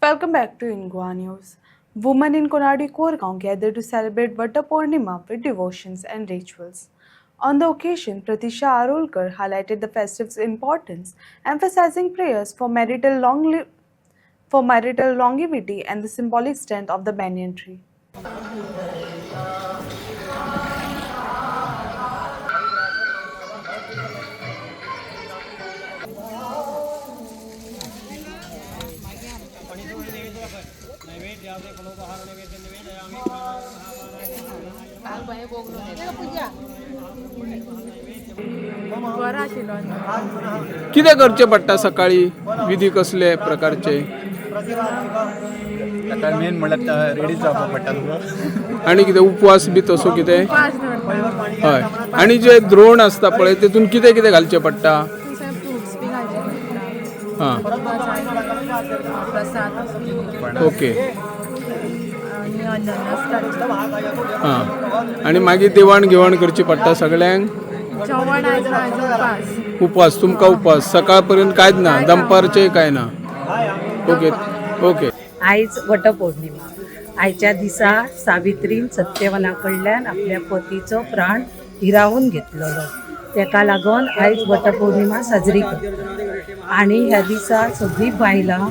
Welcome back to Ingwa News. Women in Konadi Koregaon gathered to celebrate Vata Purnima with devotions and rituals. On the occasion, Pratisha Arolkar highlighted the festive's importance, emphasizing prayers for marital longevity and the symbolic strength of the banyan tree. कितें करचें पडटा सकाळी विधी कसले प्रकारचे सकाळी main म्हणल्यार ready जावपाक पडटा तुका आणि कितें उपवास बी तसो कितें हय आणि जे द्रोण आसता पळय तेतून कितें कितें घालचें पडटा हां ओके हां आणि मागीर देवाण घेवाण करची पडटा सगळ्यांक उपवास तुमकां उपवास सकाळ पर्यंत कांयच ना दनपारचेय काय ना ओके ओके आयज वटपौर्णिमा आयच्या दिसा सावित्रीन सत्यवना कडल्यान आपल्या पतीचो प्राण हिरावून घेतलेलो तेका लागून आयज वटपौर्णिमा साजरी करतात आणि ह्या दिसा सगळीं बायलां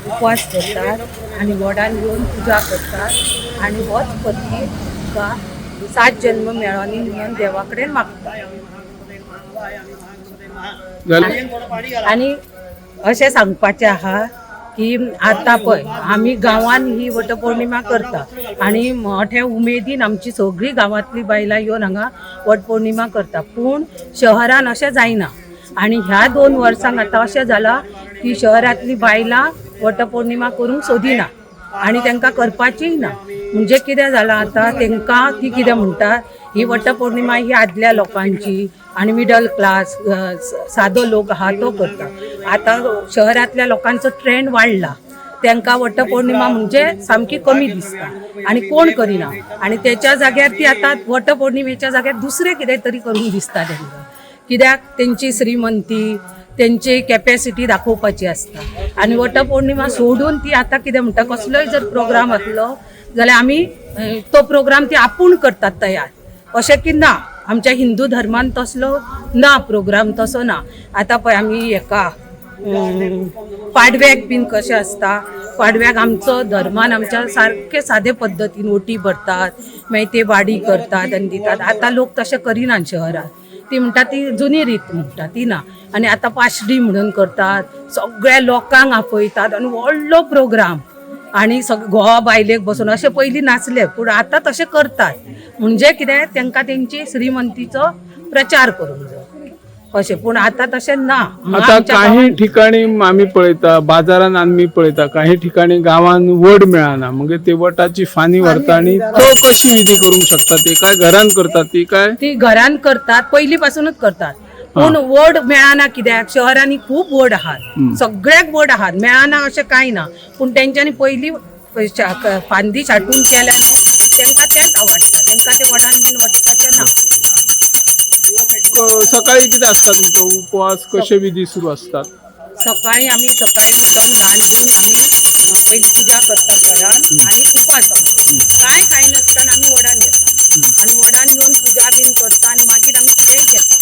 उपवास करतात आणि वडान येवन पुजा करतात आणि होच पती तुका 7 जन्म मेळोनी म्हणून देवा कडेन मागता आणि अशें सांगपाचें आहा की आतां पळय आमी गांवांत ही वटपौर्णिमा करता आणि मोठ्या उमेदीन आमची सगळीं गांवांतली बायलां येवन हांगा वटपौर्णिमा करता पूण शहरान अशें जायना आणि ह्या 2 वर्सांक आतां अशें जालां की शहरांतली बायलां वटपौर्णिमा करूंक सोदिना आणि तांकां करपाचीय ना म्हणजे कितें जालां आतां तांकां ती कितें म्हणटा ही वटपौर्णिमा ही आदल्या लोकांची आणि मिडल क्लास सादो लोक आहा तो करता आतां शहरांतल्या लोकांचो ट्रेंड वाडला तांकां वटपौर्णिमा म्हणजे सामकी कमी दिसता आणि कोण करिना आणि त्याच्या जाग्यार ती आतां वटपौर्णिमेच्या जाग्यार दुसरें कितें तरी करूंक दिसता तांकां कित्याक तेंची श्रीमंती तेंची कॅपॅसिटी दाखोवपाची आसता आणि वटपौर्णिमा सोडून ती आतां कितें म्हणटा कसलोय जर प्रोग्राम आसलो जाल्यार आमी तो प्रोग्राम ती आपूण करतात तयार अशें की ना आमच्या हिंदू धर्मान तसलो ना प्रोग्राम तसो ना आतां पळय आमी हेका पाडव्याक बीन कशें आसता पाडव्याक आमचो धर्मान आमच्या सारके सादे पद्दतीन ओटी भरतात मागीर ते वाडी करतात आनी दितात आतां लोक तशें करिनात शहरांत ती म्हणटा ती जुनी रीत म्हणटा ती ना आणि आतां पाशडी म्हणून करतात सगळ्या लोकांक आपयतात आणि व्हडलो प्रोग्राम आणि घोवा बायलेक बसून अशें पयलीं नाचले पूण आतां तशें करतात म्हणजे कितें तांकां तेंची श्रीमंतीचो प्रचार करूंक जाय अशें पूण आतां तशें ना आता काही ठिकाणी आम्ही पळयता बाजारान आम्ही पळयता काही ठिकाणी गावान वड मेळना मग ते वटाची फानी व्हरता आणि तो कशी विधी करूंक शकता ते काय घरान करतात ती घरान करतात पयलीं पासूनच करतात पूण वड मेळना कित्याक शहरांनी खूब वड आहात सगळ्याक वड आहात मेळना अशें कांय ना पूण तेंच्यांनी पयलीं फांदी छाटून केल्या न्हू तांकां तेंच आवडटा तांकां ते वडान बीन वचपाचें ना सकाळी कितें आसता तुमचो उपवास कशे विधी सुरू असतात सकाळी उठून ल्हान घेवन आमी पयलीं पुजा करता घरान आनी उपास कांय नासतना आमी वडान येता आनी वडान येवन पुजा बीन करता आनी मागीर आमी सगळें घेता